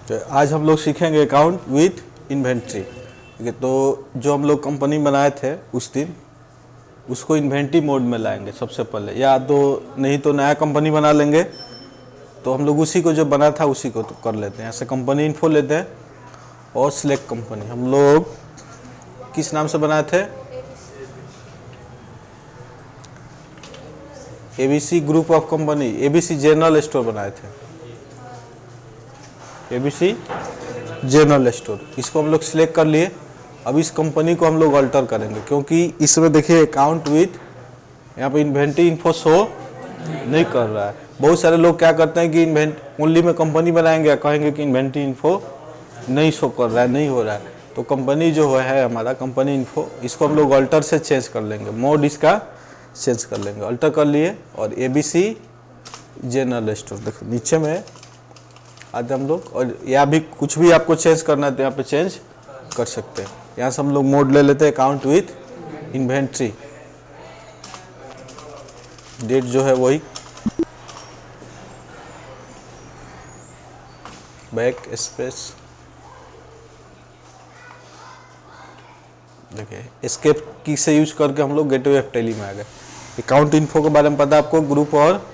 तो आज हम लोग सीखेंगे अकाउंट विथ इन्वेंट्री। ठीक है, तो जो हम लोग कंपनी बनाए थे उस दिन उसको इन्वेंट्री मोड में लाएंगे सबसे पहले, या तो नहीं तो नया कंपनी बना लेंगे। तो हम लोग उसी को जो बना था उसी को तो कर लेते हैं। यहाँ से कंपनी इन्फो लेते हैं और सिलेक्ट कंपनी। हम लोग किस नाम से बनाए थे? ABC group of company, ABC general store बनाए थे, एबीसी जनरल स्टोर। इसको हम लोग सिलेक्ट कर लिए। अब इस कंपनी को हम लोग अल्टर करेंगे, क्योंकि इसमें देखिए अकाउंट विथ, यहाँ पे इन्वेंट्री इन्फो शो नहीं कर रहा है। बहुत सारे लोग क्या करते हैं कि इन्वेंट ओनली में कंपनी बनाएंगे, कहेंगे कि इन्वेंट्री इन्फो नहीं शो कर रहा है, नहीं हो रहा है। तो कंपनी जो है हमारा कंपनी इन्फो, इसको हम लोग अल्टर से चेंज कर लेंगे, मोड इसका चेंज कर लेंगे। अल्टर कर लिए और एबीसी जनरल स्टोर देखो नीचे में आते हम लोग। और या भी कुछ भी आपको चेंज करना है तो यहाँ पे चेंज कर सकते हैं। यहाँ से हम लोग मोड ले लेते हैं अकाउंट विथ इन्वेंट्री। डेट जो है वही बैक स्पेस, देखिए एस्केप की से यूज करके हम लोग गेटवे ऑफ टैली में आ गए। अकाउंट इन्फो के बारे में पता आपको, ग्रुप और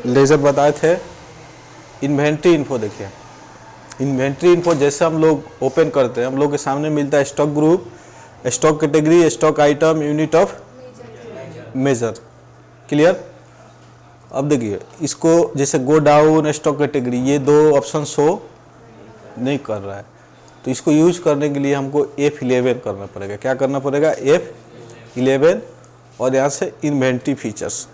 लेजर बताए थे। इन्वेंट्री इन्फो देखिए, इन्वेंट्री इन्फो जैसे हम लोग ओपन करते हैं हम लोग के सामने मिलता है stock group, stock category, stock item, unit of measure. Clear? अब देखिए इसको जैसे गो डाउन, स्टॉक कैटेगरी, ये दो ऑप्शन शो नहीं कर रहा है। तो इसको यूज करने के लिए हमको F11 करना पड़ेगा। क्या करना पड़ेगा? F11 और यहाँ से इन्वेंट्री फीचर्स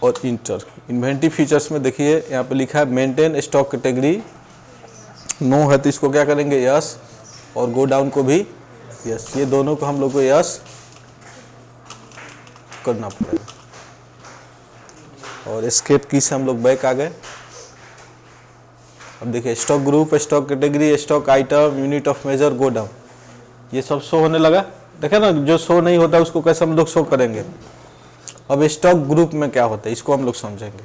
और इंटर। इन्वेंट्री फीचर्स में देखिए यहाँ पे लिखा है मेंटेन स्टॉक कैटेगरी, नो है तो इसको क्या करेंगे? यस। और गो डाउन को भी यस। ये दोनों को हम लोग को यस करना पड़ेगा। और एस्केप की से हम लोग बैक आ गए। अब देखिए stock group, stock category, stock item, unit of measure, godown, ये सब शो होने लगा। देखे ना, जो शो नहीं होता उसको कैसे हम लोग शो करेंगे। अब स्टॉक ग्रुप में क्या होता है इसको हम लोग समझेंगे।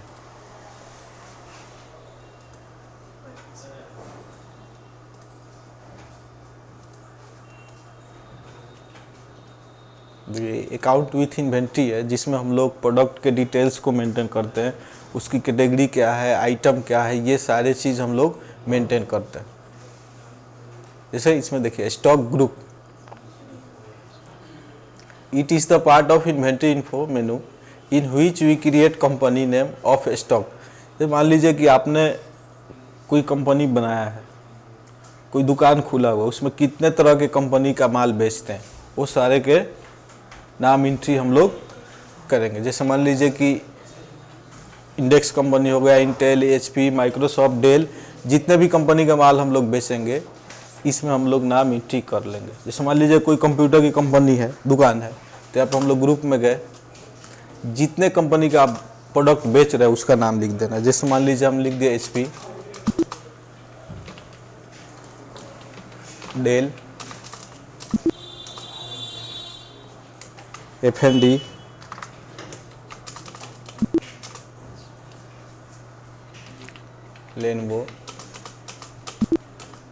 अकाउंट विथ इन्वेंट्री है जिसमें हम लोग प्रोडक्ट के डिटेल्स को मेंटेन करते हैं, उसकी कैटेगरी क्या है, आइटम क्या है, ये सारे चीज़ हम लोग मेंटेन करते हैं। जैसे इसमें देखिए stock group, it is the part of inventory info menu in which we create company name of stock. जैसे मान लीजिए कि आपने कोई कंपनी बनाया है, कोई दुकान खुला हुआ, उसमें कितने तरह के कंपनी का माल बेचते हैं वो सारे के नाम एंट्री हम लोग करेंगे। जैसे मान लीजिए कि इंडेक्स कंपनी हो गया, इंटेल, एचपी, माइक्रोसॉफ्ट, डेल, जितने भी कंपनी का माल हम लोग बेचेंगे इसमें हम लोग नाम एंट्री कर लेंगे। जैसे मान लीजिए कोई कंप्यूटर की कंपनी है, दुकान है, तो यहाँ पर हम लोग ग्रुप में गए, जितने कंपनी का आप प्रोडक्ट बेच रहे हैं उसका नाम लिख देना। जैसे मान लीजिए हम लिख दिए एचपी, डेल, एफएनडी, लेनोवो।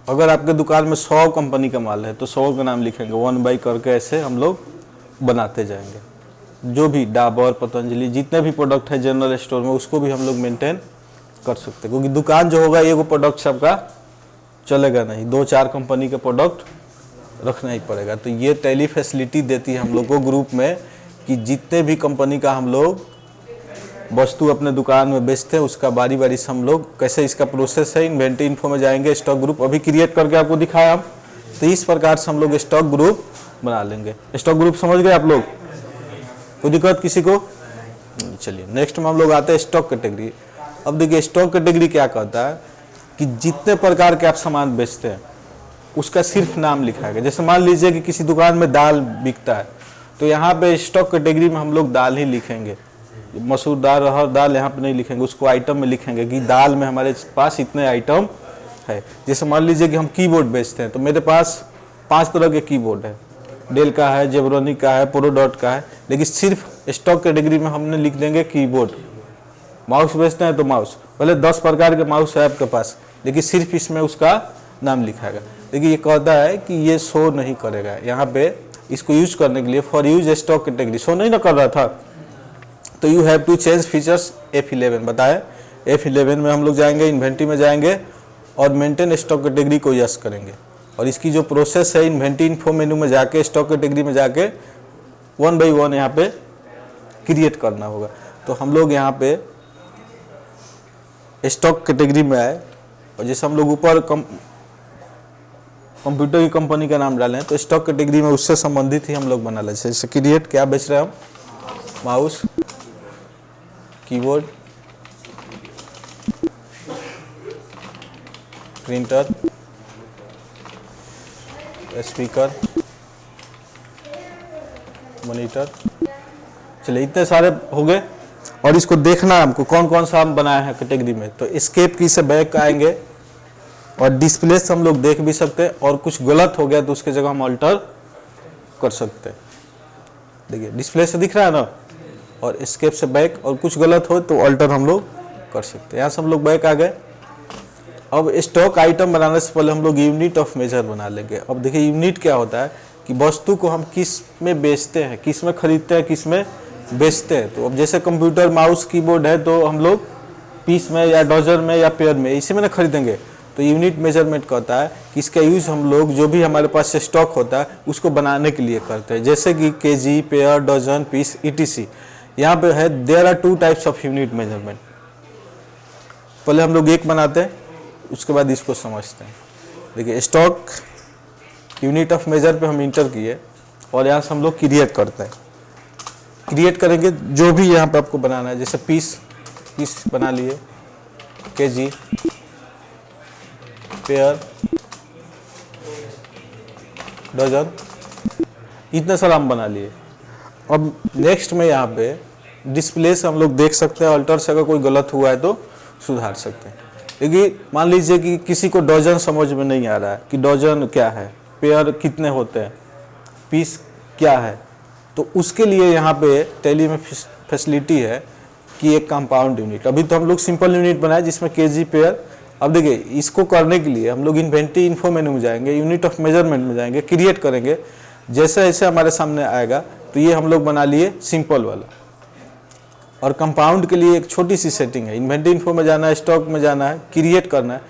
अगर आपके दुकान में 100 कंपनी का माल है तो 100 का नाम लिखेंगे, 1 बाई करके ऐसे हम लोग बनाते जाएंगे। जो भी डाबर, पतंजलि, जितने भी प्रोडक्ट है जनरल स्टोर में उसको भी हम लोग मेंटेन कर सकते हैं, क्योंकि दुकान जो होगा ये वो प्रोडक्ट सबका चलेगा नहीं, 2-4 कंपनी के प्रोडक्ट रखना ही पड़ेगा। तो ये टैली फैसिलिटी देती है हम लोग को ग्रुप में कि जितने भी कंपनी का हम लोग वस्तु अपने दुकान में बेचते हैं उसका बारी बारी से हम लोग कैसे इसका प्रोसेस है। इन्वेंट्री इन्फो में जाएंगे, स्टॉक ग्रुप अभी क्रिएट करके आपको दिखाया हम, तो इस प्रकार से हम लोग स्टॉक ग्रुप बना लेंगे। स्टॉक ग्रुप समझ गए आप लोग? कोई दिक्कत किसी को? चलिए नेक्स्ट में हम लोग आते हैं स्टॉक कैटेगरी। अब देखिए स्टॉक कैटेगरी क्या कहता है कि जितने प्रकार के आप सामान बेचते हैं उसका सिर्फ नाम लिखा है। जैसे मान लीजिए कि किसी दुकान में दाल बिकता है तो यहाँ पे स्टॉक कैटेगरी में हम लोग दाल ही लिखेंगे, मसूर दाल, अरहर दाल यहाँ पे नहीं लिखेंगे, उसको आइटम में लिखेंगे कि दाल में हमारे पास इतने आइटम है। जैसे मान लीजिए कि हम कीबोर्ड बेचते हैं तो मेरे पास 5 तरह के कीबोर्ड है, डेल का है, जेब्रोनिक का है, प्रोडॉट का है, लेकिन सिर्फ स्टॉक कैटेगरी में हमने लिख देंगे कीबोर्ड। माउस बेचते हैं तो माउस, पहले 10 प्रकार के माउस है आपके पास, देखिए सिर्फ इसमें उसका नाम लिखाएगा। देखिए ये कहता है कि ये शो नहीं करेगा यहाँ पे, इसको यूज करने के लिए for use stock category show नहीं ना कर रहा था, तो you have to change features F11 बताए। F11 में हम लोग जाएंगे, इन्वेंट्री में जाएंगे और मेंटेन स्टॉक कैटेगरी को यस करेंगे। और इसकी जो प्रोसेस है, इन्वेंट्री इन्फो मेनू में जाके स्टॉक कैटेगरी में जाके 1 by 1 यहाँ पे क्रिएट करना होगा। तो हम लोग यहाँ पे स्टॉक कैटेगरी में आए और जैसे हम लोग ऊपर कंप्यूटर की कंपनी का नाम डालें तो स्टॉक कैटेगरी में उससे संबंधित ही हम लोग बना लें। जैसे क्रिएट क्या बेच रहे हैं हम, mouse, keyboard, printer, speaker, monitor. चलिए इतने सारे हो गए और इसको देखना है हमको कौन कौन सा हम बनाए हैं कैटेगरी में। तो एस्केप की से बैक आएंगे और डिस्प्ले से हम लोग देख भी सकते हैं और कुछ गलत हो गया तो उसके जगह हम अल्टर कर सकते हैं। देखिए डिस्प्ले से दिख रहा है ना, और एस्केप से बैक, और कुछ गलत हो तो अल्टर हम लोग कर सकते हैं। यहाँ से हम लोग बैक आ गए। अब स्टॉक आइटम बनाने से पहले हम लोग यूनिट ऑफ मेजर बना लेंगे। अब देखिए यूनिट क्या होता है कि वस्तु को हम किस में बेचते हैं, किस में खरीदते हैं, किस में बेचते हैं। तो अब जैसे कंप्यूटर, माउस, कीबोर्ड है तो हम लोग पीस में या डॉजर में या पेयर में इसी में ना खरीदेंगे। तो यूनिट मेजरमेंट कहता है कि इसका यूज हम लोग जो भी हमारे पास स्टॉक होता है उसको बनाने के लिए करते हैं, जैसे कि KG, pair, dozen, piece, ETC। यहाँ पे है there are 2 types of unit measurement. पहले हम लोग एक बनाते हैं, उसके बाद इसको समझते हैं। देखिए स्टॉक यूनिट ऑफ मेजर पे हम इंटर किए और यहाँ से हम लोग क्रिएट करते हैं। क्रिएट करेंगे जो भी यहाँ पे आपको बनाना है, जैसे पीस बना लिए, केजी, पेयर, डजन, इतने सारा हम बना लिए। अब नेक्स्ट में यहाँ पे डिस्प्ले से हम लोग देख सकते हैं, अल्टर से अगर कोई गलत हुआ है तो सुधार सकते हैं। देखिए मान लीजिए कि किसी को डजन समझ में नहीं आ रहा है कि डजन क्या है, पेयर कितने होते हैं, पीस क्या है, तो उसके लिए यहाँ पे टैली में फैसिलिटी है कि एक कंपाउंड यूनिट। अभी तो हम लोग सिंपल यूनिट बनाए जिसमें केजी, पेयर। अब देखिए इसको करने के लिए हम लोग इन्वेंट्री इन्फो मेनू में जाएंगे, यूनिट ऑफ मेजरमेंट में जाएंगे, क्रिएट करेंगे। जैसे जैसे हमारे सामने आएगा तो ये हम लोग बना लिए सिंपल वाला। और कंपाउंड के लिए एक छोटी सी सेटिंग है, इन्वेंट्री इन्फो में जाना है, स्टॉक में जाना है, क्रिएट करना है।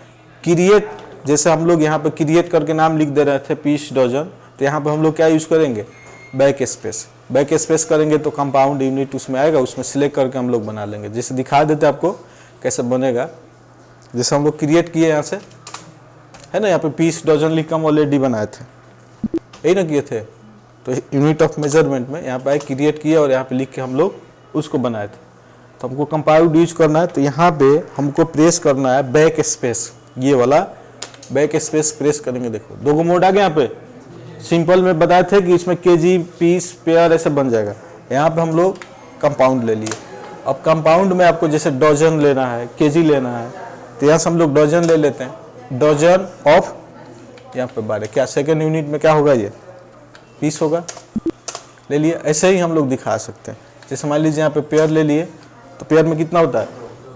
क्रिएट जैसे हम लोग यहाँ पे क्रिएट करके नाम लिख दे रहे थे पीस, डजन, तो यहाँ पे हम लोग क्या यूज़ करेंगे, बैक स्पेस। बैक स्पेस करेंगे तो कंपाउंड यूनिट उसमें आएगा, उसमें सिलेक्ट करके हम लोग बना लेंगे। जैसे दिखा देते आपको कैसे बनेगा। जैसे हम लोग क्रिएट किए यहाँ से, है ना, यहाँ पे पीस, डजन लिख के हम ऑलरेडी बनाए थे, यही ना किए थे। तो यूनिट ऑफ मेजरमेंट में यहाँ पे क्रिएट किया और यहाँ पे लिख के हम लोग उसको बनाए थे। तो हमको कंपाउंड यूज करना है तो यहाँ पे हमको प्रेस करना है बैक स्पेस, ये वाला बैक स्पेस प्रेस करेंगे। देखो 2 मोड आ गया। यहाँ पे सिंपल में बताए थे कि इसमें केजी, पीस, पेयर ऐसे बन जाएगा। यहाँ पे हम लोग कंपाउंड ले लिए। अब कंपाउंड में आपको जैसे डजन लेना है, केजी लेना है, तो यहाँ से हम लोग डजन ले लेते हैं। डजन ऑफ यहाँ पे 12, क्या सेकेंड यूनिट में क्या होगा, ये पीस होगा, ले लिए। ऐसे ही हम लोग दिखा सकते हैं। जैसे मान लीजिए यहाँ पे पेयर ले लिए तो पेयर में कितना होता है,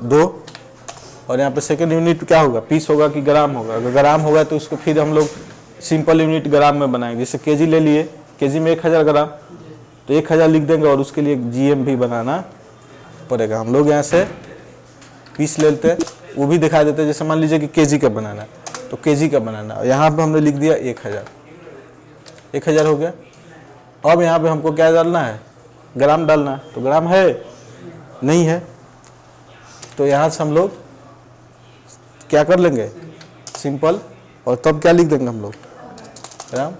2, और यहाँ पे सेकेंड यूनिट क्या होगा, पीस होगा कि ग्राम होगा। अगर ग्राम होगा तो उसको फिर हम लोग सिंपल यूनिट ग्राम में बनाएंगे। जैसे केजी ले लिए, केजी में 1000 ग्राम, तो 1000 लिख देंगे और उसके लिए GM भी बनाना पड़ेगा। हम लोग यहाँ से पीस ले लेते हैं, वो भी दिखा देते हैं। जैसे मान लीजिए कि केजी का बनाना है तो केजी का बनाना है, यहाँ पे हमने लिख दिया 1000 हो गया। अब यहाँ पे हमको क्या डालना है, ग्राम डालना है। तो ग्राम है नहीं है, तो यहाँ से हम लोग क्या कर लेंगे, सिंपल, और तब क्या लिख देंगे हम लोग, ग्राम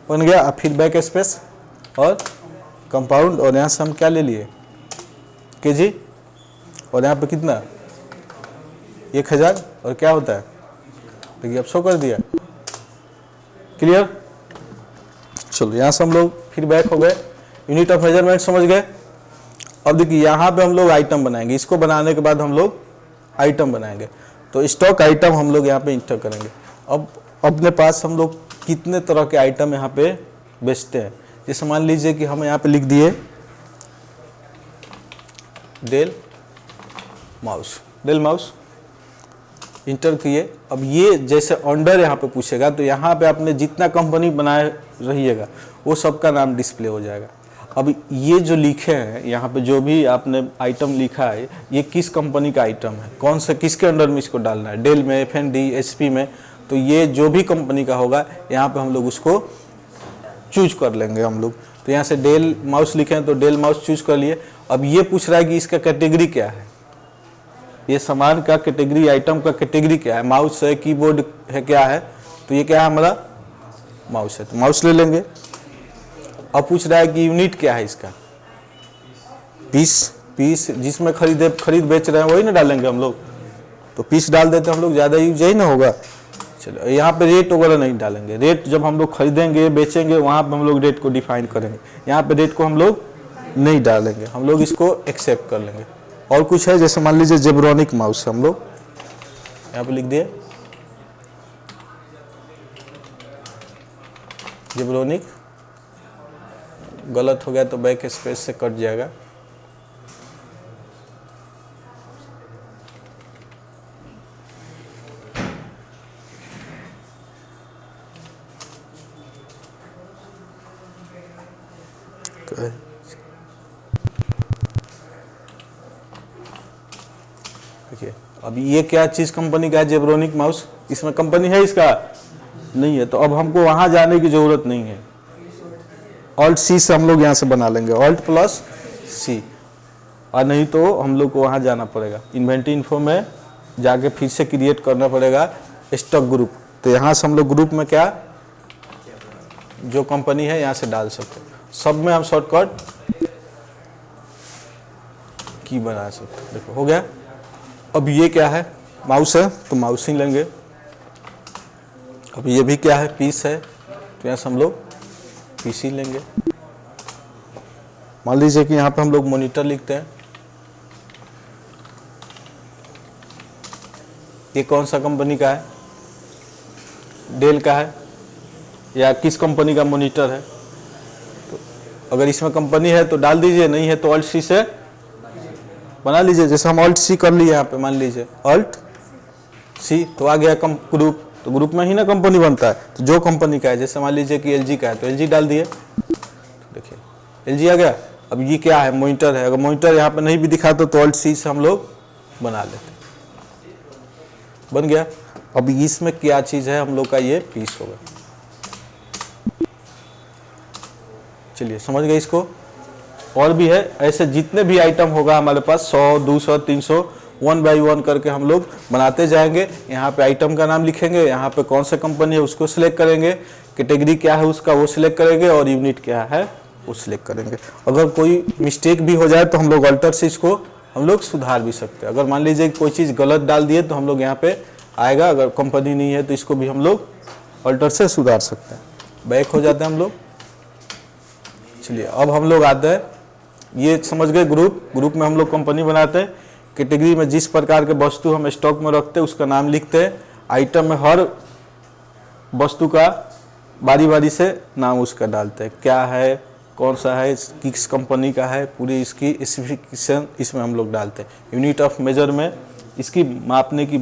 बन गया। अब फिर बैक स्पेस और कंपाउंड, और यहाँ से हम क्या ले लिए, केजी, और यहाँ पे कितना 1000, और क्या होता है, देखिए अब शो कर दिया। क्लियर। चलो यहाँ से हम लोग फिर बैक हो गए, यूनिट ऑफ मेजरमेंट समझ गए। अब देखिए यहाँ पे हम लोग आइटम बनाएंगे। इसको बनाने के बाद हम लोग आइटम बनाएंगे। तो स्टॉक आइटम हम लोग यहाँ पे इंटर करेंगे। अब अपने पास हम लोग कितने तरह के आइटम यहाँ पे बेचते हैं। जैसे मान लीजिए कि हम यहाँ पे लिख दिए डेल माउस, इंटर किए। अब ये जैसे अंडर यहाँ पे पूछेगा तो यहाँ पे आपने जितना कंपनी बनाए रहिएगा वो सबका नाम डिस्प्ले हो जाएगा। अब ये जो लिखे हैं यहाँ पे जो भी आपने आइटम लिखा है ये किस कंपनी का आइटम है, कौन सा किसके अंडर में इसको डालना है, डेल में, एफ&डी, एचपी में, तो ये जो भी कंपनी का होगा यहाँ पे हम लोग उसको चूज कर लेंगे हम लोग। तो यहाँ से डेल माउस लिखे हैं तो डेल माउस चूज कर लिए। अब ये पूछ रहा है कि इसका कैटेगरी क्या है, ये सामान का कैटेगरी, आइटम का कैटेगरी क्या है, माउस है, कीबोर्ड है, क्या है, तो ये क्या है हमारा माउस है, तो माउस ले लेंगे। अब पूछ रहा है कि यूनिट क्या है इसका, पीस जिसमें खरीद बेच रहे हैं वही ना डालेंगे हम लोग, तो पीस डाल देते हैं हम लोग, ज़्यादा यूज यही ना होगा। चलो यहाँ पे रेट वगैरह नहीं डालेंगे, रेट जब हम लोग खरीदेंगे बेचेंगे वहाँ पे हम लोग रेट को डिफाइन करेंगे, यहाँ पे रेट को हम लोग नहीं डालेंगे, हम लोग इसको एक्सेप्ट कर लेंगे। और कुछ है जैसे मान लीजिए जेब्रोनिक माउस हम लोग यहाँ पे लिख दिए, जेब्रोनिक, गलत हो गया तो बैक स्पेस से कट जाएगा। देखिए अब ये क्या चीज़ कंपनी का है, जेब्रोनिक माउस, इसमें कंपनी है इसका नहीं है, तो अब हमको वहाँ जाने की ज़रूरत नहीं है, ऑल्ट सी से हम लोग यहाँ से बना लेंगे, ऑल्ट प्लस सी, और नहीं तो हम लोग को वहाँ जाना पड़ेगा, इन्वेंटरी इन्फो में जाके फिर से क्रिएट करना पड़ेगा स्टॉक ग्रुप। तो यहाँ से हम लोग ग्रुप में क्या जो कंपनी है यहाँ से डाल सकते हैं, सब में हम शॉर्टकट की बना सकते हैं। देखो हो गया। अब ये क्या है, माउस है तो माउस ही लेंगे। अब ये भी क्या है, पीस है, तो यहाँ से हम लोग पीसी लेंगे। मान लीजिए कि यहाँ पे हम लोग मॉनिटर लिखते हैं, ये कौन सा कंपनी का है, डेल का है या किस कंपनी का मॉनिटर है, तो अगर इसमें कंपनी है तो डाल दीजिए, नहीं है तो ऑल्ट सी से बना लीजिए। जैसे हम ऑल्ट सी कर लिए यहाँ पे, मान लीजिए ऑल्ट सी, तो आ गया ग्रुप, तो ग्रुप में ही ना कंपनी बनता है, तो जो कंपनी का है, जैसे मान लीजिए कि एलजी का है तो एलजी डाल दिए, देखिए एलजी आ गया। अब ये क्या है, मॉनिटर है, अगर मॉनिटर यहाँ पे नहीं भी दिखाता तो ऑल्ट सी से हम लोग बना लेते, बन गया। अब इसमें क्या चीज़ है, हम लोग का ये पीस होगा। चलिए समझ गए इसको। और भी है ऐसे जितने भी आइटम होगा हमारे पास 100, 200, 300, 1 बाई 1 करके हम लोग बनाते जाएंगे। यहाँ पे आइटम का नाम लिखेंगे, यहाँ पे कौन सा कंपनी है उसको सिलेक्ट करेंगे, कैटेगरी क्या है उसका वो सिलेक्ट करेंगे, और यूनिट क्या है वो सिलेक्ट करेंगे। अगर कोई मिस्टेक भी हो जाए तो हम लोग अल्टर से इसको हम लोग सुधार भी सकते हैं। अगर मान लीजिए कोई चीज़ गलत डाल दिए तो हम लोग यहाँ पे आएगा, अगर कंपनी नहीं है तो इसको भी हम लोग अल्टर से सुधार सकते हैं। बैक हो जाते हैं हम लोग। चलिए अब हम लोग आते हैं, ये समझ गए ग्रुप में हम लोग कंपनी बनाते हैं, कैटेगरी में जिस प्रकार के वस्तु हम स्टॉक में रखते हैं उसका नाम लिखते हैं, आइटम में हर वस्तु का बारी बारी से नाम उसका डालते हैं, क्या है, कौन सा है, किस कंपनी का है, पूरी इसकी स्पेसिफिकेशन इसमें हम लोग डालते हैं। यूनिट ऑफ मेजर में इसकी मापने की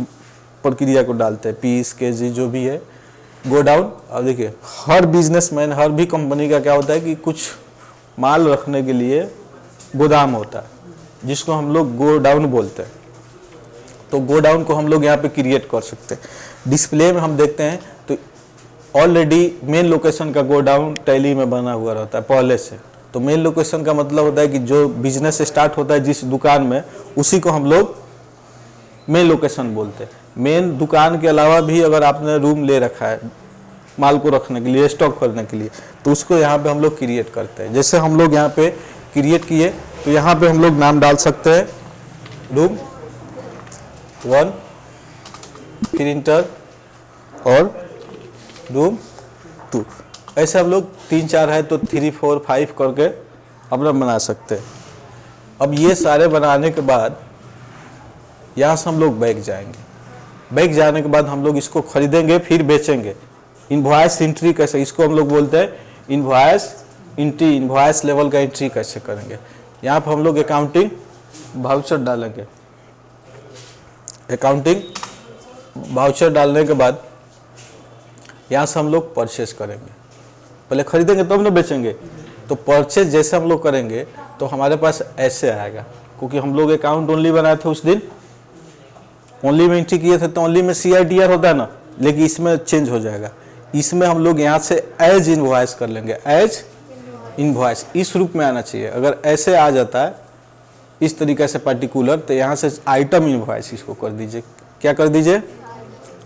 प्रक्रिया को डालते हैं, पीस, केजी जो भी है। गो डाउन, अब देखिए हर बिजनेसमैन, हर भी कंपनी का क्या होता है कि कुछ माल रखने के लिए गोदाम होता है जिसको हम लोग गो डाउन बोलते हैं। तो गो डाउन को हम लोग यहाँ पे क्रिएट कर सकते हैं। डिस्प्ले में हम देखते हैं तो ऑलरेडी मेन लोकेशन का गो डाउन टैली में बना हुआ रहता है पहले से। तो मेन लोकेशन का मतलब होता है कि जो बिजनेस स्टार्ट होता है जिस दुकान में, उसी को हम लोग मेन लोकेशन बोलते हैं। मेन दुकान के अलावा भी अगर आपने रूम ले रखा है माल को रखने के लिए, स्टॉक करने के लिए, तो उसको यहाँ पे हम लोग क्रिएट करते हैं। जैसे हम लोग यहाँ पे क्रिएट किए तो यहाँ पे हम लोग नाम डाल सकते हैं, रूम 1, प्रिंटर और रूम 2। ऐसे हम लोग 3, 4 है तो 3, 4, 5 करके अपना बना सकते हैं। अब ये सारे बनाने के बाद यहाँ से हम लोग बैक जाएंगे। बैक जाने के बाद हम लोग इसको खरीदेंगे फिर बेचेंगे। इनवॉइस एंट्री कैसे, इसको हम लोग बोलते हैं इनवॉइस एंट्री। इनवॉइस लेवल का एंट्री कैसे करेंगे, यहाँ पर हम लोग अकाउंटिंग वाउचर डालेंगे। अकाउंटिंग वाउचर डालने के बाद यहाँ से हम लोग परचेस करेंगे, पहले खरीदेंगे तब ना बेचेंगे। तो परचेज जैसे हम लोग करेंगे तो हमारे पास ऐसे आएगा, क्योंकि हम लोग अकाउंट ओनली बनाए थे उस दिन, ओनली में एंट्री किए थे, तो ओनली में CITR होता है ना, लेकिन इसमें चेंज हो जाएगा। इसमें हम लोग यहाँ से एज इनवॉइस कर लेंगे, एज इनवॉइस इस रूप में आना चाहिए। अगर ऐसे आ जाता है इस तरीके से पर्टिकुलर, तो यहाँ से आइटम इनवॉइस इसको कर दीजिए। क्या कर दीजिए?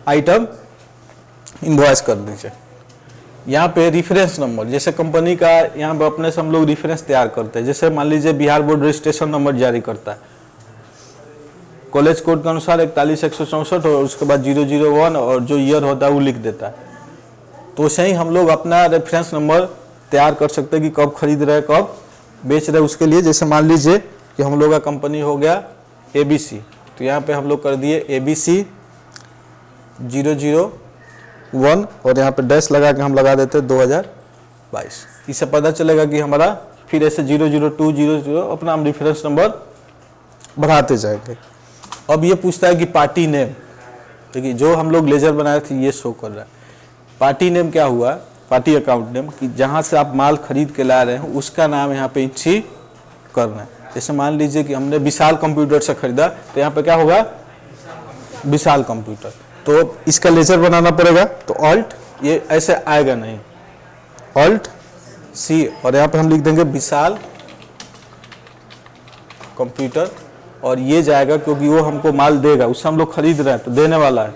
आइटम इनवॉइस कर दीजिए। यहाँ पे रेफरेंस नंबर, जैसे कंपनी का यहाँ पे अपने से हम लोग रेफरेंस तैयार करते हैं। जैसे मान लीजिए बिहार बोर्ड रजिस्ट्रेशन नंबर जारी करता है, कॉलेज कोड के अनुसार 41,164 और उसके बाद 001 और जो ईयर होता है वो लिख देता है। तो वैसे ही हम लोग अपना रेफरेंस नंबर तैयार कर सकते हैं कि कब खरीद रहे कब बेच रहे उसके लिए। जैसे मान लीजिए कि हम लोग का कंपनी हो गया ABC, तो यहाँ पे हम लोग कर दिए ABC 001 और यहाँ पे डैश लगा के हम लगा देते 2022। इससे पता चलेगा कि हमारा फिर ऐसे 002 00 अपना हम रेफरेंस नंबर बढ़ाते जाएंगे। अब ये पूछता है कि पार्टी नेम, देखिए जो हम लोग लेजर बनाए थे ये शो कर रहा है। पार्टी नेम क्या हुआ? पार्टी अकाउंट नेम, कि जहाँ से आप माल खरीद के ला रहे हैं उसका नाम यहाँ पे एंट्री करना है। जैसे मान लीजिए कि हमने विशाल कंप्यूटर से खरीदा, तो यहाँ पे क्या होगा? विशाल कंप्यूटर। तो इसका लेजर बनाना पड़ेगा, तो ऑल्ट, ये ऐसे आएगा नहीं, ऑल्ट C और यहाँ पे हम लिख देंगे विशाल कंप्यूटर और ये जाएगा क्योंकि वो हमको माल देगा, उससे हम लोग खरीद रहे हैं तो देने वाला है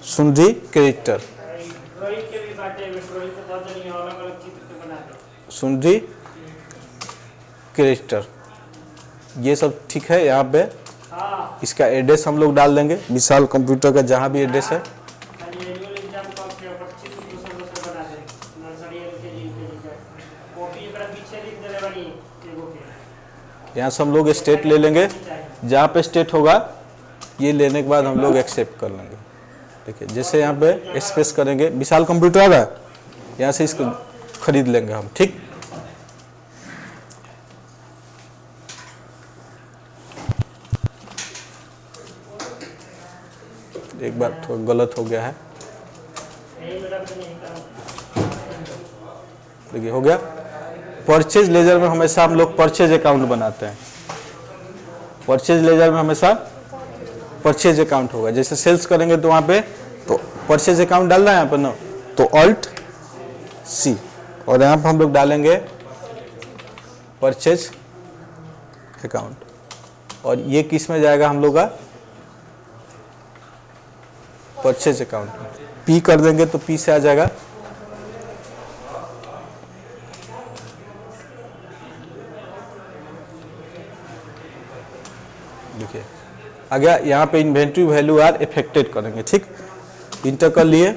सुंदरी क्रेडिटर, सुंदरी क्रेडिटर। ये सब ठीक है। यहाँ पे इसका एड्रेस हम लोग डाल देंगे, विशाल कंप्यूटर का जहाँ भी एड्रेस है। यहाँ से हम लोग स्टेट ले लेंगे, जहाँ पे स्टेट होगा ये लेने के बाद हम लोग एक्सेप्ट कर लेंगे। देखिए जैसे यहाँ पे स्पेस करेंगे, विशाल कंप्यूटर आ रहा है, यहाँ से इसको खरीद लेंगे हम। ठीक, एक बार थोड़ा गलत हो गया है, देखिए हो गया। परचेज लेजर में हमेशा हम लोग परचेज अकाउंट बनाते हैं, परचेज लेजर में हमेशा परचेज अकाउंट होगा। जैसे सेल्स करेंगे तो वहाँ पे तो परचेज अकाउंट डालना है यहाँ पे ना, तो ऑल्ट C और यहाँ पे हम लोग डालेंगे परचेज अकाउंट और ये किस में जाएगा हम लोग का? परचेज अकाउंट में। P कर देंगे तो P से आ जाएगा देखिए आ गया। यहाँ पे इन्वेंट्री वैल्यू आर इफेक्टेड करेंगे। ठीक, इंटर कर लिए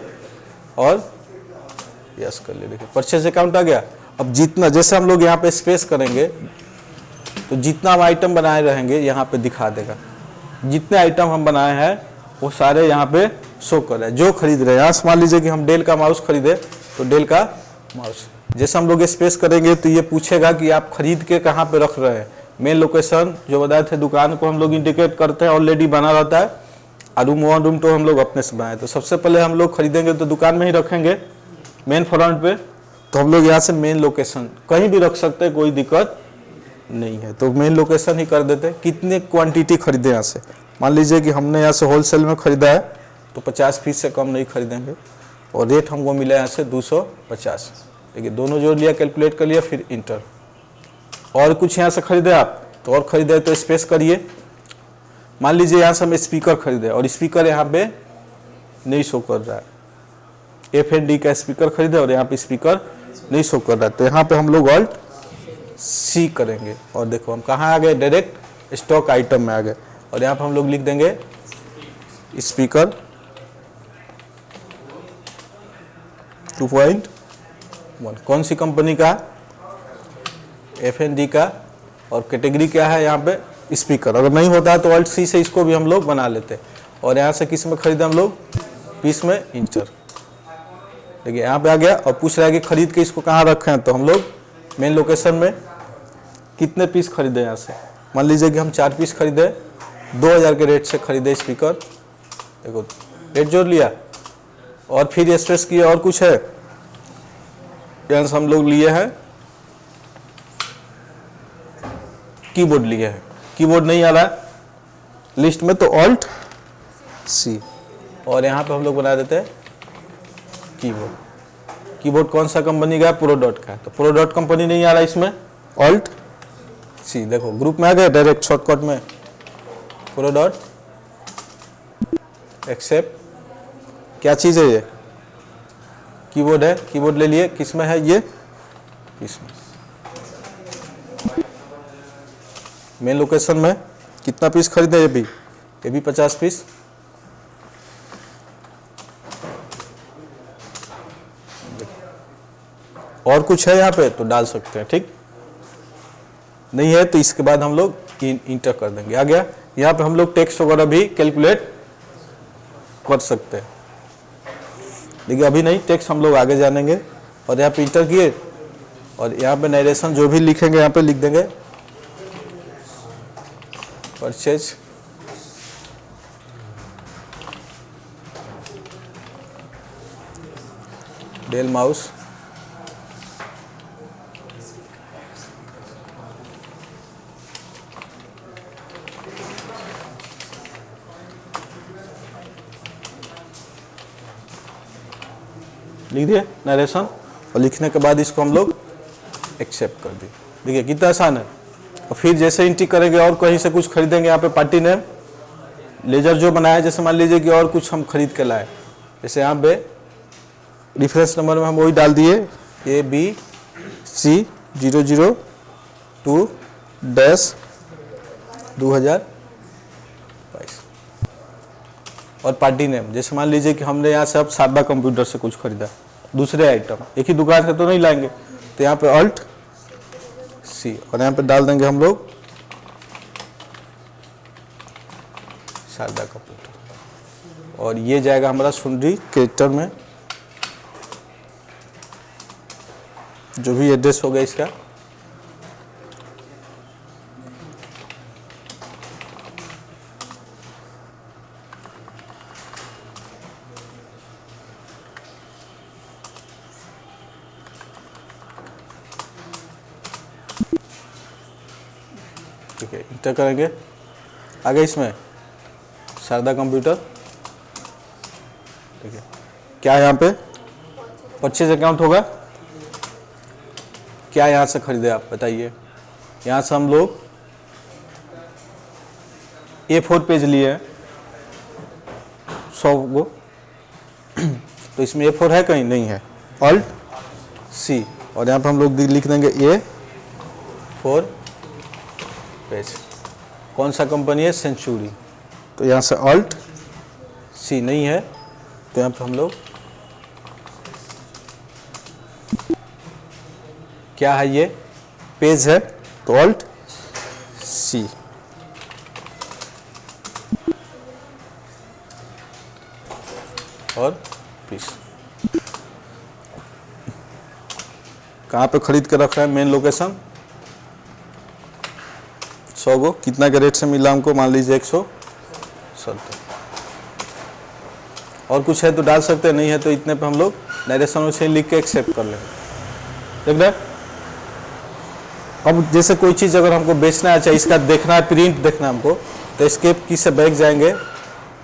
और यस कर लिए। देखिए परचेज अकाउंट आ गया। अब जितना जैसे हम लोग यहाँ पे स्पेस करेंगे तो जितना हम आइटम बनाए रहेंगे यहाँ पे दिखा देगा। जितने आइटम हम बनाए हैं वो सारे यहाँ पे शो कर रहे हैं जो खरीद रहे हैं। यहाँ से मान लीजिए कि हम डेल का माउस खरीदे तो डेल का माउस, जैसे हम लोग स्पेस करेंगे तो ये पूछेगा कि आप खरीद के कहाँ पे रख रहे हैं। मेन लोकेशन जो बताए थे दुकान को हम लोग इंडिकेट करते हैं, ऑलरेडी बना रहता है। और रूम 1 रूम 2 हम लोग अपने से बनाए, तो सबसे पहले हम लोग खरीदेंगे तो दुकान में ही रखेंगे मेन फ्रंट पे। तो हम लोग यहाँ से मेन लोकेशन कहीं भी रख सकते हैं, कोई दिक्कत नहीं है। तो मेन लोकेशन ही कर देते हैं। कितने क्वांटिटी खरीदे यहाँ से, मान लीजिए कि हमने यहाँ से होलसेल में खरीदा है तो 50 पीस से कम नहीं खरीदेंगे और रेट हमको मिला यहाँ से 250। देखिए दोनों जोड़ लिया, कैलकुलेट कर लिया, फिर इंटर। और कुछ यहाँ से खरीदे आप तो और खरीदे तो स्पेस करिए। मान लीजिए यहाँ से हम स्पीकर खरीदे और स्पीकर यहाँ पे नहीं शो कर रहा है, FND का स्पीकर खरीदे और यहाँ पे स्पीकर नहीं शो कर रहा है, तो यहाँ पे हम लोग ऑल्ट C करेंगे और देखो हम कहाँ आ गए, डायरेक्ट स्टॉक आइटम में आ गए। और यहाँ पे हम लोग लिख देंगे स्पीकर 2.1, कौन सी कंपनी का? FND का, और कैटेगरी क्या है यहाँ पे? स्पीकर। अगर नहीं होता है तो ऑल्ट C से इसको भी हम लोग बना लेते हैं। और यहाँ से किस में खरीदे हम लोग? पीस में, इंटर। देखिए यहाँ पे आ गया और पूछ रहा है कि खरीद के इसको कहाँ रखे हैं, तो हम लोग मेन लोकेशन में कितने पीस खरीदे यहाँ से। मान लीजिए कि हम 4 पीस खरीदे, 2000 के रेट से खरीदे स्पीकर। देखो डेट जोड़ लिया और फिर स्ट्रेस किया। और कुछ है? यहाँ से हम लोग लिए हैं कीबोर्ड लिए हैं, कीबोर्ड नहीं आ रहा है लिस्ट में तो ऑल्ट सी, और यहाँ पे हम लोग बना देते हैं कीबोर्ड। कीबोर्ड कौन सा कंपनी का है? प्रोडॉट का है, तो प्रोडॉट कंपनी नहीं आ रहा इसमें, ऑल्ट सी। देखो ग्रुप में आ गए डायरेक्ट शॉर्टकट में, प्रोडॉट एक्सेप्ट। क्या चीज़ है ये? कीबोर्ड है, कीबोर्ड ले लिए। किस में है ये? इसमें मेन लोकेशन में। कितना पीस खरीदे? ये भी 50 पीस। और कुछ है यहाँ पे तो डाल सकते हैं, ठीक नहीं है तो इसके बाद हम लोग इंटर कर देंगे। आ गया। यहाँ पे हम लोग टेक्स्ट वगैरह भी कैलकुलेट कर सकते हैं, देखिए अभी नहीं, टेक्स्ट हम लोग आगे जानेंगे। और यहाँ पे इंटर किए और यहाँ पे नरेशन जो भी लिखेंगे यहाँ पे लिख देंगे। परचेज डेल माउस, लिख दिए नरेशन, और लिखने के बाद इसको हम लोग एक्सेप्ट कर दिए। देखिए कितना आसान है। और फिर जैसे एंट्री करेंगे और कहीं से कुछ खरीदेंगे, यहाँ पे पार्टी नेम लेजर जो बनाया, जैसे मान लीजिए कि और कुछ हम खरीद के लाए, जैसे यहाँ पे रेफरेंस नंबर में हम वही डाल दिए ABC 002-2022। और पार्टी नेम जैसे मान लीजिए कि हमने यहाँ से अब शारदा कंप्यूटर से कुछ खरीदा, दूसरे आइटम, एक ही दुकान से तो नहीं लाएंगे, तो यहाँ पे अल्ट सी और यहाँ पे डाल देंगे हम लोग शारदा कंप्यूटर। और ये जाएगा हमारा सुंदरी कैरेक्टर में, जो भी एड्रेस होगा इसका। ठीक है, इंटर करेंगे। आगे इसमें शारदा कंप्यूटर, ठीक है। क्या यहाँ पे परचेज अकाउंट होगा? क्या यहाँ से खरीदे आप बताइए? यहाँ से हम लोग A4 पेज लिए 100 को, तो इसमें A4 है कहीं? नहीं है, ऑल्ट सी और यहाँ पे हम लोग लिख देंगे A4 पेज। कौन सा कंपनी है? सेंचुरी, तो यहाँ से ऑल्ट सी। नहीं है तो यहाँ पे हम लोग क्या है? ये पेज है तो ऑल्ट सी। और पीस कहाँ पे खरीद के रख रहे हैं? मेन लोकेशन 100 को कितना के रेट से मिला हमको? मान लीजिए 170। और कुछ है तो डाल सकते हैं, नहीं है तो इतने पे हम लोग नरेशन उसे लिख के एक्सेप्ट कर लेंगे। देख रहे? अब जैसे कोई चीज़ अगर हमको बेचना है, चाहे इसका देखना है, प्रिंट देखना है हमको, तो एस्केप की से बैक जाएंगे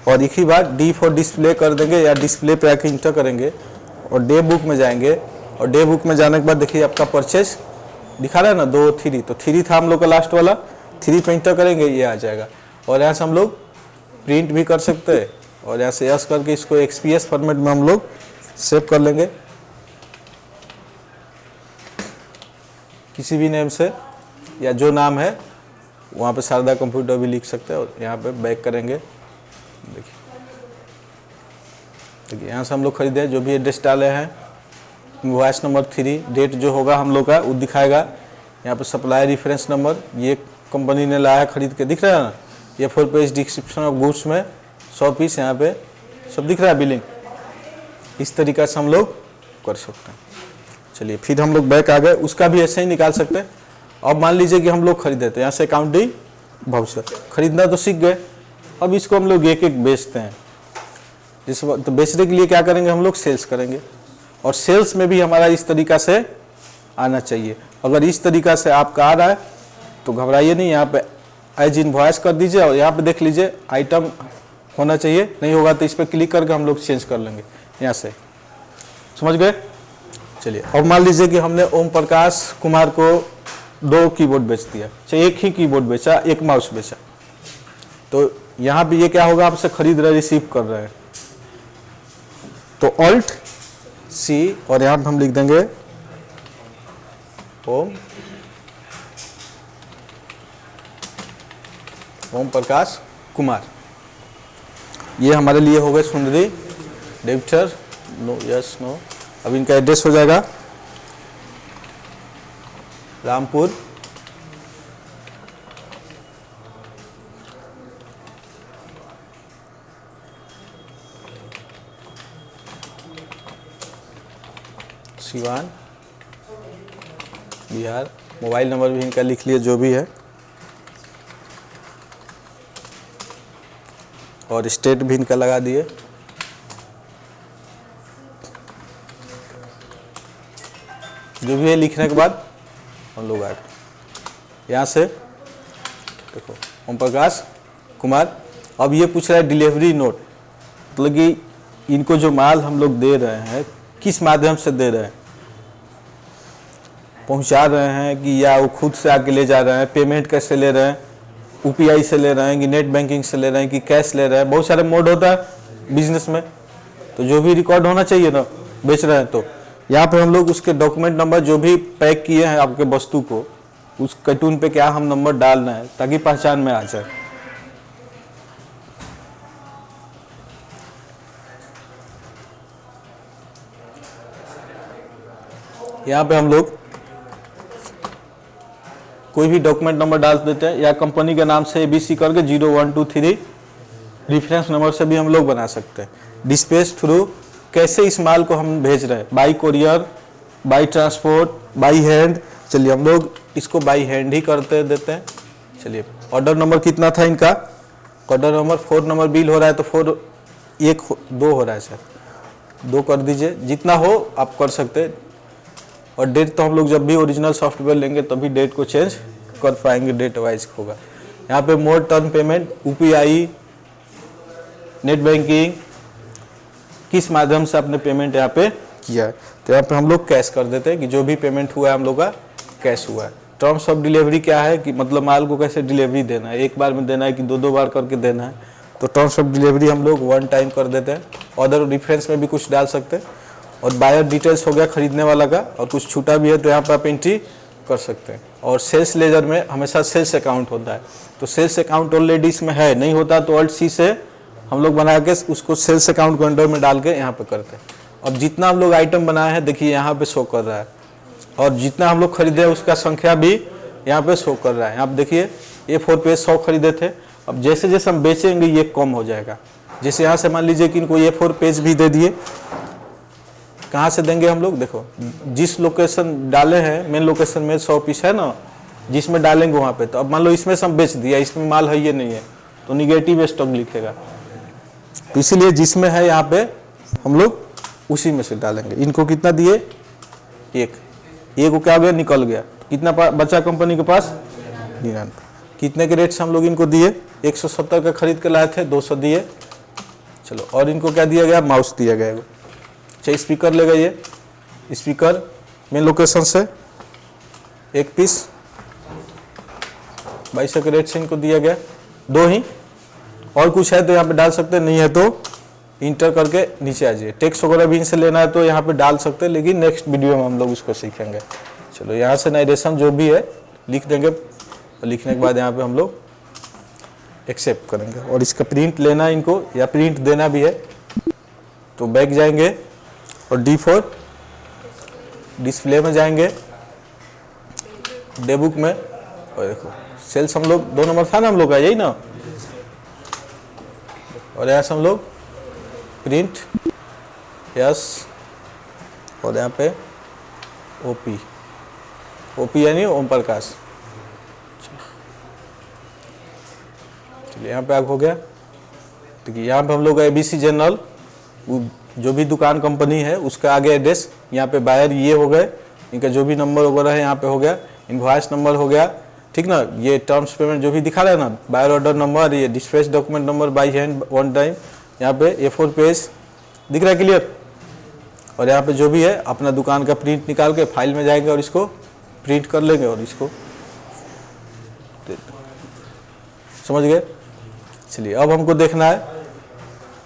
और एक ही बार डी फॉर डिस्प्ले कर देंगे या डिस्प्ले पे आके इंटर करेंगे और डे बुक में जाएंगे। और डे बुक में जाने के बाद देखिए आपका परचेज दिखा रहा है ना, 2 3, तो 3 था हम लोग का लास्ट वाला, 3 पे इंटर करेंगे ये आ जाएगा। और यहाँ से हम लोग प्रिंट भी कर सकते हैं और यहाँ से यस करके इसको XPS फॉर्मेट में हम लोग सेव कर लेंगे किसी भी नेम से, या जो नाम है वहाँ पे शारदा कंप्यूटर भी लिख सकते हैं। और यहाँ पे बैक करेंगे, देखिए यहाँ से हम लोग खरीदे, जो भी एड्रेस डाले हैं, इनवॉइस नंबर 3, डेट जो होगा हम लोग का वो दिखाएगा। यहाँ पे सप्लाई रेफरेंस नंबर, ये कंपनी ने लाया खरीद के, दिख रहा है ना। ये 4 पेज डिस्क्रिप्शन ऑफ गुड्स में 100 पीस यहाँ पे सब दिख रहा है, बिलिंग। इस तरीका से हम लोग कर सकते हैं। चलिए फिर हम लोग बैक आ गए, उसका भी ऐसे ही निकाल सकते हैं। अब मान लीजिए कि हम लोग खरीदे, तो यहाँ से अकाउंटिंग वाउचर खरीदना तो सीख गए, अब इसको हम लोग एक एक बेचते हैं। जिस तो बेचने के लिए क्या करेंगे हम लोग, सेल्स करेंगे। और सेल्स में भी हमारा इस तरीका से आना चाहिए। अगर इस तरीका से आपका आ रहा है तो घबराइए नहीं, यहाँ पे एज इनवॉइस कर दीजिए और यहाँ पे देख लीजिए आइटम होना चाहिए, नहीं होगा तो इस पर क्लिक करके हम लोग चेंज कर लेंगे यहाँ से। समझ गए? चलिए, अब मान लीजिए कि हमने ओम प्रकाश कुमार को 2 कीबोर्ड बेच दिया, चाहे एक ही कीबोर्ड बेचा, एक माउस बेचा, तो यहाँ पे ये क्या होगा, आपसे खरीद रहे, रिसीव कर रहे हैं, तो ऑल्ट सी और यहाँ पे हम लिख देंगे ओम प्रकाश कुमार। ये हमारे लिए हो गए सुंदरी डेबिटर, नो यस नो। अब इनका एड्रेस हो जाएगा रामपुर सिवान बिहार। मोबाइल नंबर भी इनका लिख लिए जो भी है, और स्टेट भी इनका लगा दिए। जो भी है लिखने के बाद हम लोग आए यहाँ से, देखो ओम प्रकाश कुमार। अब ये पूछ रहा है डिलीवरी नोट, मतलब कि इनको जो माल हम लोग दे रहे हैं किस माध्यम से दे रहे हैं, पहुंचा रहे हैं कि या वो खुद से आके ले जा रहे हैं, पेमेंट कैसे ले रहे हैं, यूपीआई से ले रहे हैं कि नेट बैंकिंग से ले रहे हैं कि कैश ले रहे हैं। बहुत सारे मोड होता है बिजनेस में, तो जो भी रिकॉर्ड होना चाहिए ना बेच रहे हैं, तो यहाँ पे हम लोग उसके डॉक्यूमेंट नंबर जो भी पैक किए हैं आपके वस्तु को, उस कार्टून पे क्या हम नंबर डालना है ताकि पहचान में आ जाए। यहाँ पे हम लोग कोई भी डॉक्यूमेंट नंबर डाल देते हैं, या कंपनी के नाम से ABC करके 0123 रेफरेंस नंबर से भी हम लोग बना सकते हैं। डिस्पैच थ्रू, कैसे इस माल को हम भेज रहे हैं, by courier, by transport, by hand. चलिए हम लोग इसको बाई हैंड ही करते देते हैं। चलिए, ऑर्डर नंबर कितना था इनका, ऑर्डर नंबर 4 नंबर बिल हो रहा है तो 4 1 2 हो रहा है सर, 2 कर दीजिए, जितना हो आप कर सकते हैं। और डेट तो हम लोग जब भी ओरिजिनल सॉफ्टवेयर लेंगे तभी डेट को चेंज कर पाएंगे, डेट वाइज होगा। यहाँ पे mode turn payment, UPI, net banking, किस माध्यम से आपने पेमेंट यहाँ पे किया है, तो यहाँ पे हम लोग कैश कर देते हैं कि जो भी पेमेंट हुआ है हम लोग का कैश हुआ है। टर्म्स ऑफ डिलीवरी क्या है कि मतलब माल को कैसे डिलीवरी देना है, एक बार में देना है कि 2-2 बार करके देना है, तो टर्म्स ऑफ डिलीवरी हम लोग 1 टाइम कर देते हैं। अदर डिफरेंस में भी कुछ डाल सकते हैं। और बायर डिटेल्स हो गया खरीदने वाला का, और कुछ छूटा भी है तो यहाँ पे आप एंट्री कर सकते हैं। और सेल्स लेजर में हमेशा सेल्स अकाउंट होता है, तो सेल्स अकाउंट ऑलरेडी इसमें है, नहीं होता तो ऑल्ट सी से हम लोग बना के उसको सेल्स अकाउंट को अंडर में डाल के यहाँ पे करते हैं। अब जितना हम लोग आइटम बनाए हैं देखिए यहाँ पे शो कर रहा है, और जितना हम लोग खरीदे उसका संख्या भी यहाँ पे शो कर रहा है। यहाँ पे देखिए A4 पेज 100 खरीदे थे, अब जैसे जैसे हम बेचेंगे ये कम हो जाएगा। जैसे यहाँ से मान लीजिए कि इनको A4 पेज भी दे दिए, कहाँ से देंगे हम लोग, देखो जिस लोकेशन डाले हैं मेन लोकेशन में 100 पीस है ना, जिसमें डालेंगे वहाँ पे, तो अब मान लो इसमें से हम बेच दिया, इसमें माल है ये नहीं है तो निगेटिव स्टॉक लिखेगा, तो इसीलिए जिसमें है यहाँ पे हम लोग उसी में से डालेंगे। इनको कितना दिए, एक को क्या हो गया, निकल गया, कितना बचा कंपनी के पास 99। कितने के रेट से हम लोग इनको दिए, 170 का खरीद के लाए थे, 200 दिए। चलो, और इनको क्या दिया गया, माउस दिया गया। अच्छा, स्पीकर ले गए, ये स्पीकर मेन लोकेशन से 1 पीस 2200 के रेट से इनको दिया गया, 2 ही। और कुछ है तो यहाँ पे डाल सकते हैं, नहीं है तो इंटर करके नीचे आ जाइए। टेक्स्ट वगैरह भी इनसे लेना है तो यहाँ पे डाल सकते हैं, लेकिन नेक्स्ट वीडियो में हम लोग उसको सीखेंगे। चलो, यहाँ से नाइरेशन जो भी है लिख देंगे, और लिखने के बाद यहाँ पे हम लोग एक्सेप्ट करेंगे। और इसका प्रिंट लेना है इनको या प्रिंट देना भी है तो बैक जाएंगे और D4 डिस्प्ले में जाएंगे, डे बुक में, और देखो सेल्स हम लोग 2 नंबर था ना हम लोग का, यही ना, और यहाँ से हम लोग प्रिंट यस, और यहाँ पे ओपी यानी ओम प्रकाश। चलिए, यहाँ पे आग हो गया। देखिए यहाँ पे हम लोग ABC जनरल जो भी दुकान कंपनी है उसका आगे एड्रेस, यहाँ पे बायर ये हो गए, इनका जो भी नंबर वगैरह है यहाँ पे हो गया, इनवॉइस नंबर हो गया, ठीक ना। ये टर्म्स पेमेंट जो भी दिखा रहा है ना, बायर ऑर्डर नंबर, ये dispatch document number by hand one time, यहाँ पे A4 पेज दिख रहा है क्लियर। और यहाँ पे जो भी है अपना दुकान का प्रिंट निकाल के फाइल में जाएंगे और इसको प्रिंट कर लेंगे और इसको समझ गए। चलिए अब हमको देखना है,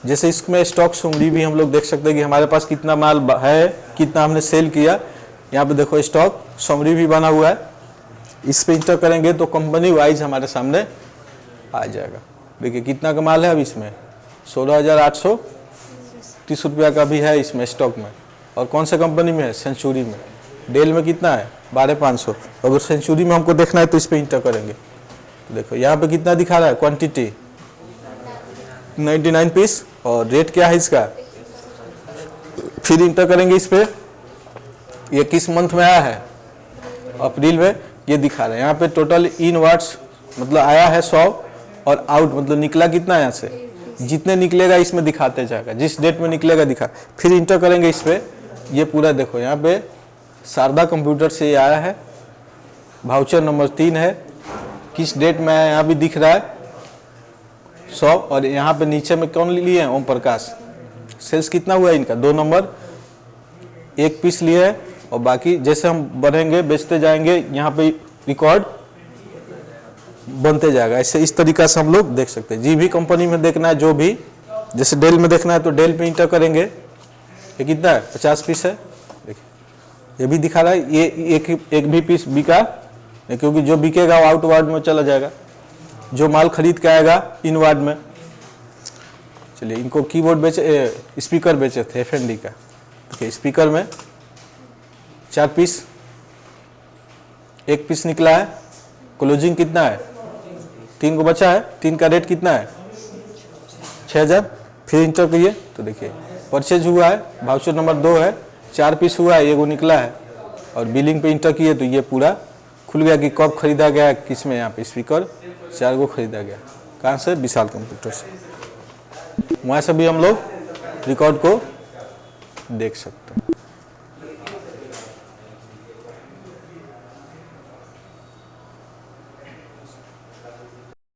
जैसे इसमें स्टॉक समरी भी हम लोग देख सकते हैं कि हमारे पास कितना माल है, कितना हमने सेल किया। यहाँ पे देखो स्टॉक समरी भी बना हुआ है, इस पे इंटर करेंगे तो कंपनी वाइज हमारे सामने आ जाएगा। देखिए कितना का माल है, अब इसमें 16,830 रुपया का भी है इसमें स्टॉक में। और कौन से कंपनी में है, सेंचुरी में। डेल में कितना है, 12,500। अगर सेंचुरी में हमको देखना है तो इस पे इंटर करेंगे। देखो यहाँ पे कितना दिखा रहा है, क्वांटिटी 99 पीस, और रेट क्या है इसका। फिर इंटर करेंगे इस पे, ये किस मंथ में आया है, अप्रैल में, ये दिखा रहा है। यहाँ पे टोटल इन वाट्स मतलब आया है 100, और आउट मतलब निकला कितना है, यहाँ से जितने निकलेगा इसमें दिखाते जाएगा, जिस डेट में निकलेगा दिखा। फिर इंटर करेंगे इस पे, ये पूरा देखो यहाँ पे शारदा कंप्यूटर से ये आया है, वाउचर नंबर 3 है, किस डेट में आया यहाँ भी दिख रहा है 100। और यहाँ पे नीचे में कौन लिए हैं, ओम प्रकाश। सेल्स कितना हुआ है इनका, 2 नंबर 1 पीस लिए है। और बाकी जैसे हम बढ़ेंगे बेचते जाएंगे, यहाँ पे रिकॉर्ड बनते जाएगा। ऐसे इस तरीका से हम लोग देख सकते हैं। जी भी कंपनी में देखना है, जो भी जैसे डेल में देखना है तो डेल पे इंटर करेंगे। ये कितना है, 50 पीस है। देखिए ये भी दिखा रहा है, ये एक भी पीस बिका, क्योंकि जो बिकेगा वो आउट वार्ड में चला जाएगा, जो माल खरीद के आएगा इन वार्ड में। चलिए इनको कीबोर्ड बेचे, स्पीकर बेचे थे FND का। देखिए स्पीकर में 4 पीस, 1 पीस निकला है। क्लोजिंग कितना है, 3 को बचा है, 3 का रेट कितना है 6,000। फिर इंटर करिए तो देखिए परचेज हुआ है, वाउचर नंबर 2 है, 4 पीस हुआ है, 1 निकला है। और बिलिंग पे इंटर किए तो ये पूरा खुल गया कि कब खरीदा गया, किस में। यहाँ पे स्पीकर 4 को खरीदा गया, कहाँ से, विशाल कंप्यूटर से। वहाँ से भी हम लोग रिकॉर्ड को देख सकते हैं।